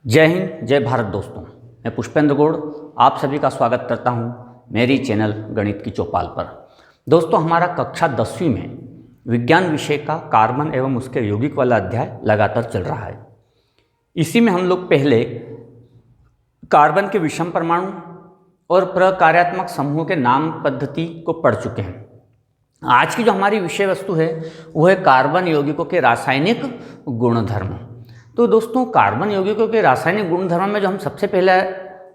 जय हिंद, जय भारत दोस्तों। मैं पुष्पेंद्र गौड़ आप सभी का स्वागत करता हूं मेरी चैनल गणित की चौपाल पर। दोस्तों, हमारा कक्षा 10वीं में विज्ञान विषय का कार्बन एवं उसके यौगिक वाला अध्याय लगातार चल रहा है। इसी में हम लोग पहले कार्बन के विषम परमाणु और प्रकार्यात्मक समूहों के नाम पद्धति को पढ़ चुके हैं। आज की जो हमारी विषय वस्तु है वो है कार्बन यौगिकों के रासायनिक गुणधर्म। तो दोस्तों, कार्बन यौगिकों के रासायनिक गुणधर्म में जो हम सबसे पहला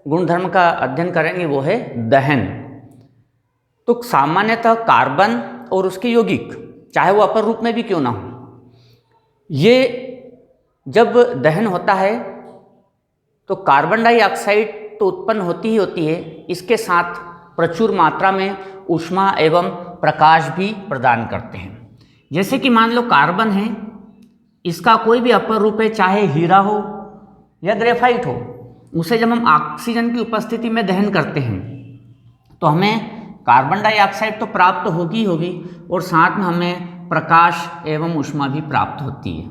गुणधर्म का अध्ययन करेंगे वो है दहन। तो सामान्यतः कार्बन और उसके यौगिक, चाहे वो अपर रूप में भी क्यों ना हो, ये जब दहन होता है तो कार्बन डाइऑक्साइड तो उत्पन्न होती ही होती है, इसके साथ प्रचुर मात्रा में ऊष्मा एवं प्रकाश भी प्रदान करते हैं। जैसे कि मान लो कार्बन है, इसका कोई भी अपर रूप है, चाहे हीरा हो या ग्रेफाइट हो, उसे जब हम ऑक्सीजन की उपस्थिति में दहन करते हैं तो हमें कार्बन डाइऑक्साइड तो प्राप्त होगी होगी और साथ में हमें प्रकाश एवं ऊष्मा भी प्राप्त होती है।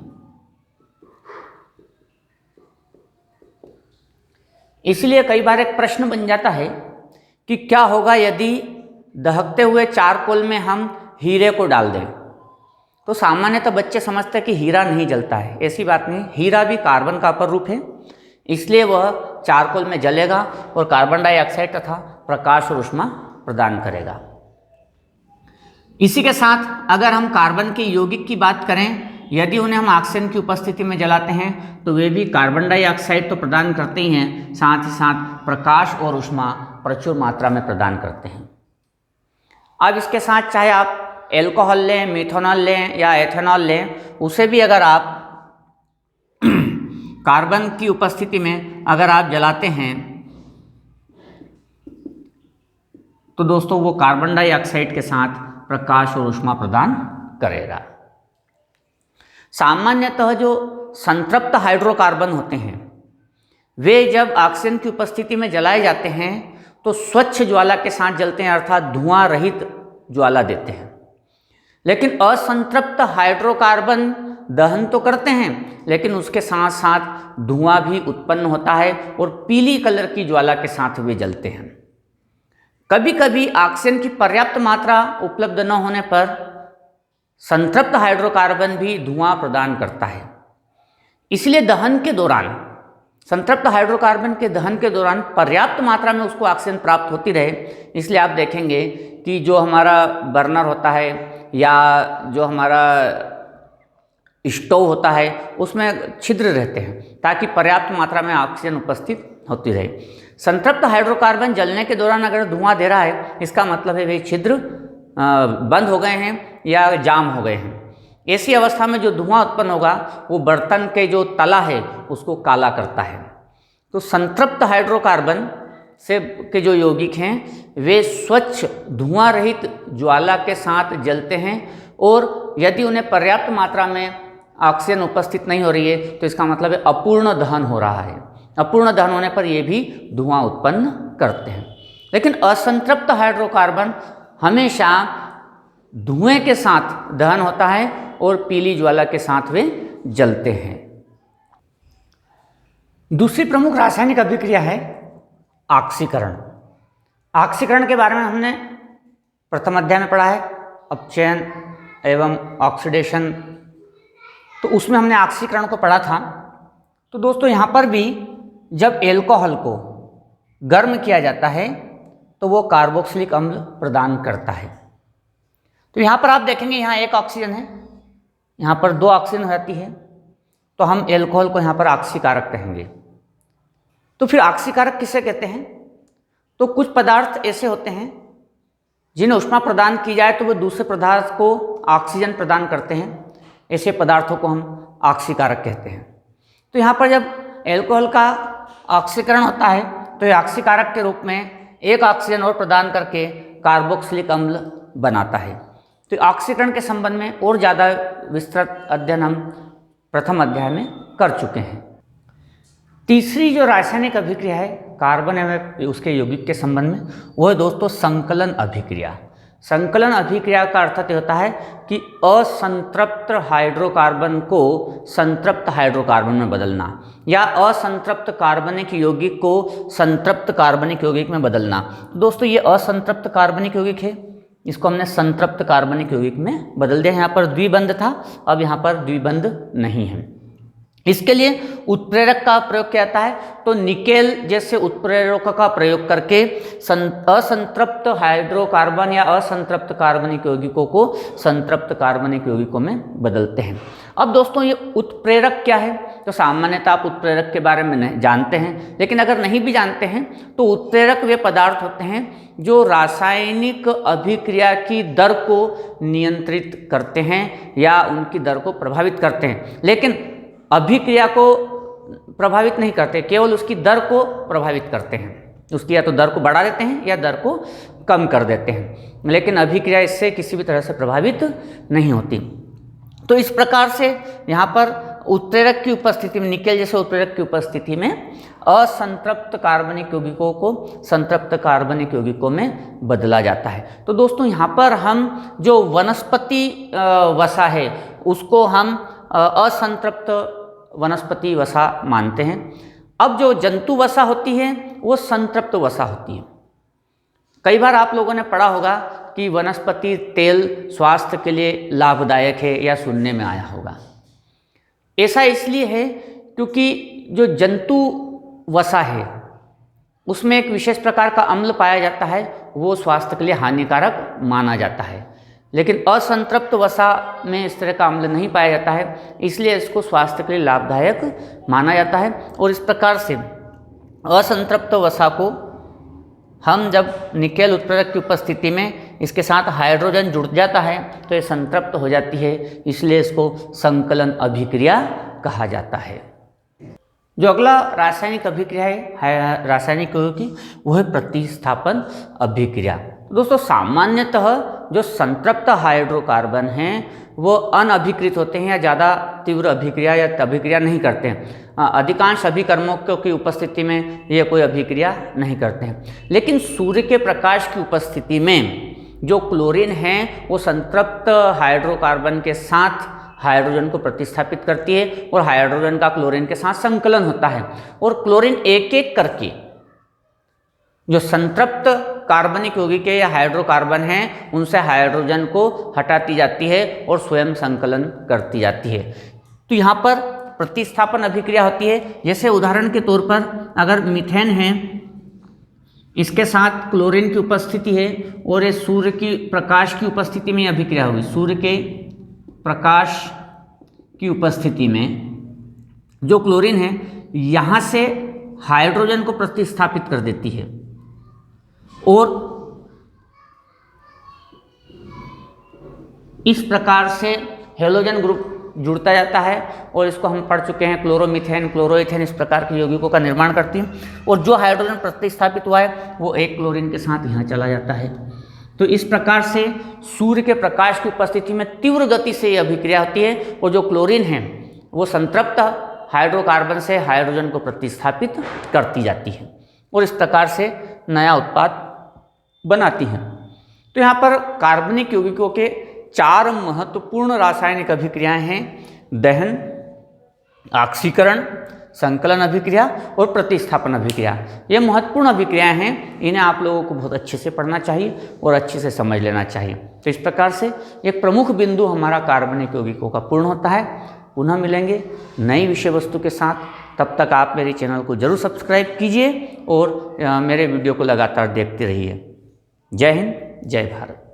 इसलिए कई बार एक प्रश्न बन जाता है कि क्या होगा यदि दहकते हुए चारकोल में हम हीरे को डाल दें। तो सामान्यतः बच्चे समझते हैं कि हीरा नहीं जलता है। ऐसी बात नहीं, हीरा भी कार्बन का अपर रूप है, इसलिए वह चारकोल में जलेगा और कार्बन डाइऑक्साइड तथा प्रकाश और ऊष्मा प्रदान करेगा। इसी के साथ अगर हम कार्बन के यौगिक की बात करें, यदि उन्हें हम ऑक्सीजन की उपस्थिति में जलाते हैं तो वे भी कार्बन डाइऑक्साइड तो प्रदान करते ही हैं, साथ ही साथ प्रकाश और ऊष्मा प्रचुर मात्रा में प्रदान करते हैं। अब इसके साथ चाहे आप एल्कोहल लें, मिथेनॉल लें या एथेनॉल लें, उसे भी अगर आप कार्बन की उपस्थिति में अगर आप जलाते हैं तो दोस्तों वो कार्बन डाइऑक्साइड के साथ प्रकाश और ऊष्मा प्रदान करेगा। सामान्यतः जो संतृप्त हाइड्रोकार्बन होते हैं वे जब ऑक्सीजन की उपस्थिति में जलाए जाते हैं तो स्वच्छ ज्वाला के साथ जलते हैं, अर्थात धुआं रहित ज्वाला देते हैं। लेकिन असंतृप्त हाइड्रोकार्बन दहन तो करते हैं, लेकिन उसके साथ साथ धुआं भी उत्पन्न होता है और पीली कलर की ज्वाला के साथ वे जलते हैं। कभी कभी ऑक्सीजन की पर्याप्त मात्रा उपलब्ध न होने पर संतृप्त हाइड्रोकार्बन भी धुआं प्रदान करता है। इसलिए दहन के दौरान, संतृप्त हाइड्रोकार्बन के दहन के दौरान पर्याप्त मात्रा में उसको ऑक्सीजन प्राप्त होती रहे, इसलिए आप देखेंगे कि जो हमारा बर्नर होता है या जो हमारा स्टोव होता है उसमें छिद्र रहते हैं ताकि पर्याप्त मात्रा में ऑक्सीजन उपस्थित होती रहे। संतृप्त हाइड्रोकार्बन जलने के दौरान अगर धुआं दे रहा है, इसका मतलब है वे छिद्र बंद हो गए हैं या जाम हो गए हैं। ऐसी अवस्था में जो धुआं उत्पन्न होगा वो बर्तन के जो तला है उसको काला करता है। तो संतृप्त हाइड्रोकार्बन से के जो यौगिक हैं वे स्वच्छ धुआं रहित ज्वाला के साथ जलते हैं और यदि उन्हें पर्याप्त मात्रा में ऑक्सीजन उपस्थित नहीं हो रही है तो इसका मतलब है अपूर्ण दहन हो रहा है। अपूर्ण दहन होने पर ये भी धुआं उत्पन्न करते हैं। लेकिन असंतृप्त हाइड्रोकार्बन हमेशा धुएं के साथ दहन होता है और पीली ज्वाला के साथ वे जलते हैं। दूसरी प्रमुख रासायनिक अभिक्रिया है ऑक्सीकरण। ऑक्सीकरण के बारे में हमने प्रथम अध्याय में पढ़ा है, अपचयन एवं ऑक्सीडेशन, तो उसमें हमने ऑक्सीकरण को पढ़ा था। तो दोस्तों, यहाँ पर भी जब एल्कोहल को गर्म किया जाता है तो वो कार्बोक्सिलिक अम्ल प्रदान करता है। तो यहाँ पर आप देखेंगे यहाँ एक ऑक्सीजन है, यहाँ पर दो ऑक्सीजन हो जाती है, तो हम एल्कोहल को यहाँ पर ऑक्सीकारक कहेंगे। तो फिर ऑक्सीकारक किसे कहते हैं? तो कुछ पदार्थ ऐसे होते हैं जिन्हें ऊष्मा प्रदान की जाए तो वे दूसरे पदार्थ को ऑक्सीजन प्रदान करते हैं। ऐसे पदार्थों को हम ऑक्सीकारक कहते हैं। तो यहाँ पर जब एल्कोहल का ऑक्सीकरण होता है तो ये ऑक्सीकारक के रूप में एक ऑक्सीजन और प्रदान करके कार्बोक्सिलिक अम्ल बनाता है। तो ऑक्सीकरण के संबंध में और ज़्यादा विस्तृत अध्ययन हम प्रथम अध्याय में कर चुके हैं। तीसरी जो रासायनिक अभिक्रिया है कार्बन एवं उसके यौगिक के संबंध में वो है दोस्तों संकलन अभिक्रिया। संकलन अभिक्रिया का अर्थ होता है कि असंतृप्त हाइड्रोकार्बन को संतृप्त हाइड्रोकार्बन में बदलना, या असंतृप्त कार्बनिक यौगिक को संतृप्त कार्बनिक यौगिक में बदलना। तो दोस्तों ये असंतृप्त कार्बनिक यौगिक है, इसको हमने संतृप्त कार्बनिक यौगिक में बदल दिया। यहाँ पर द्विबंध था, अब यहाँ पर द्विबंध नहीं है। इसके लिए उत्प्रेरक का प्रयोग किया जाता है, तो निकेल जैसे उत्प्रेरकों का प्रयोग करके असंतृप्त हाइड्रोकार्बन या असंतृप्त कार्बनिक यौगिकों को संतृप्त कार्बनिक यौगिकों में बदलते हैं। अब दोस्तों ये उत्प्रेरक क्या है, तो सामान्यतः आप उत्प्रेरक के बारे में जानते हैं, लेकिन अगर नहीं भी जानते हैं तो उत्प्रेरक वे पदार्थ होते हैं जो रासायनिक अभिक्रिया की दर को नियंत्रित करते हैं या उनकी दर को प्रभावित करते हैं, लेकिन अभिक्रिया को प्रभावित नहीं करते, केवल उसकी दर को प्रभावित करते हैं। उसकी या तो दर को बढ़ा देते हैं या दर को कम कर देते हैं, लेकिन अभिक्रिया इससे किसी भी तरह से प्रभावित नहीं होती। तो इस प्रकार से यहाँ पर उत्प्रेरक की उपस्थिति में, निकेल जैसे उत्प्रेरक की उपस्थिति में असंतृप्त कार्बनिक यौगिकों को संतृप्त कार्बनिक यौगिकों में बदला जाता है। तो दोस्तों यहाँ पर हम जो वनस्पति वसा है उसको हम असंतृप्त वनस्पति वसा मानते हैं। अब जो जंतु वसा होती है वो संतृप्त वसा होती है। कई बार आप लोगों ने पढ़ा होगा कि वनस्पति तेल स्वास्थ्य के लिए लाभदायक है, या सुनने में आया होगा। ऐसा इसलिए है क्योंकि जो जंतु वसा है उसमें एक विशेष प्रकार का अम्ल पाया जाता है, वो स्वास्थ्य के लिए हानिकारक माना जाता है, लेकिन असंतृप्त वसा में इस तरह का अम्ल नहीं पाया जाता है, इसलिए इसको स्वास्थ्य के लिए लाभदायक माना जाता है। और इस प्रकार से असंतृप्त वसा को हम जब निकेल उत्प्रेरक की उपस्थिति में इसके साथ हाइड्रोजन जुड़ जाता है तो ये संतृप्त हो जाती है, इसलिए इसको संकलन अभिक्रिया कहा जाता है। जो अगला रासायनिक अभिक्रिया है रासायनिक यौगिक की, वो है प्रतिस्थापन अभिक्रिया। दोस्तों सामान्यतः जो संतृप्त हाइड्रोकार्बन हैं वो अनअभिकृत होते हैं या ज़्यादा तीव्र अभिक्रिया या अभिक्रिया नहीं करते हैं। अधिकांश अभिकर्मकों की उपस्थिति में ये कोई अभिक्रिया नहीं करते हैं, लेकिन सूर्य के प्रकाश की उपस्थिति में जो क्लोरीन है वो संतृप्त हाइड्रोकार्बन के साथ हाइड्रोजन को प्रतिस्थापित करती है और हाइड्रोजन का क्लोरीन के साथ संकलन होता है, और क्लोरीन एक एक करके जो संतृप्त कार्बनिक यौगिक या हाइड्रोकार्बन हैं उनसे हाइड्रोजन को हटाती जाती है और स्वयं संकलन करती जाती है। तो यहाँ पर प्रतिस्थापन अभिक्रिया होती है। जैसे उदाहरण के तौर पर अगर मीथेन है, इसके साथ क्लोरीन की उपस्थिति है और ये सूर्य की प्रकाश की उपस्थिति में अभिक्रिया हुई। सूर्य के प्रकाश की उपस्थिति में जो क्लोरीन है यहाँ से हाइड्रोजन को प्रतिस्थापित कर देती है और इस प्रकार से हेलोजन ग्रुप जुड़ता जाता है, और इसको हम पढ़ चुके हैं क्लोरोमीथेन, क्लोरोइथेन, इस प्रकार के यौगिकों का निर्माण करती है। और जो हाइड्रोजन प्रतिस्थापित हुआ है वो एक क्लोरीन के साथ यहाँ चला जाता है। तो इस प्रकार से सूर्य के प्रकाश की उपस्थिति में तीव्र गति से ये अभिक्रिया होती है और जो क्लोरीन है वो संतृप्त हाइड्रोकार्बन से हाइड्रोजन को प्रतिस्थापित करती जाती है और इस प्रकार से नया उत्पाद बनाती है। तो यहाँ पर कार्बनिक यौगिकों के 4 महत्वपूर्ण रासायनिक अभिक्रियाएं हैं: दहन, ऑक्सीकरण, संकलन अभिक्रिया और प्रतिस्थापन अभिक्रिया। ये महत्वपूर्ण अभिक्रियाएं हैं, इन्हें आप लोगों को बहुत अच्छे से पढ़ना चाहिए और अच्छे से समझ लेना चाहिए। तो इस प्रकार से एक प्रमुख बिंदु हमारा कार्बनिक यौगिकों का पूर्ण होता है। पुनः मिलेंगे नई विषय वस्तु के साथ, तब तक आप मेरे चैनल को जरूर सब्सक्राइब कीजिए और मेरे वीडियो को लगातार देखते रहिए। जय हिंद, जय भारत।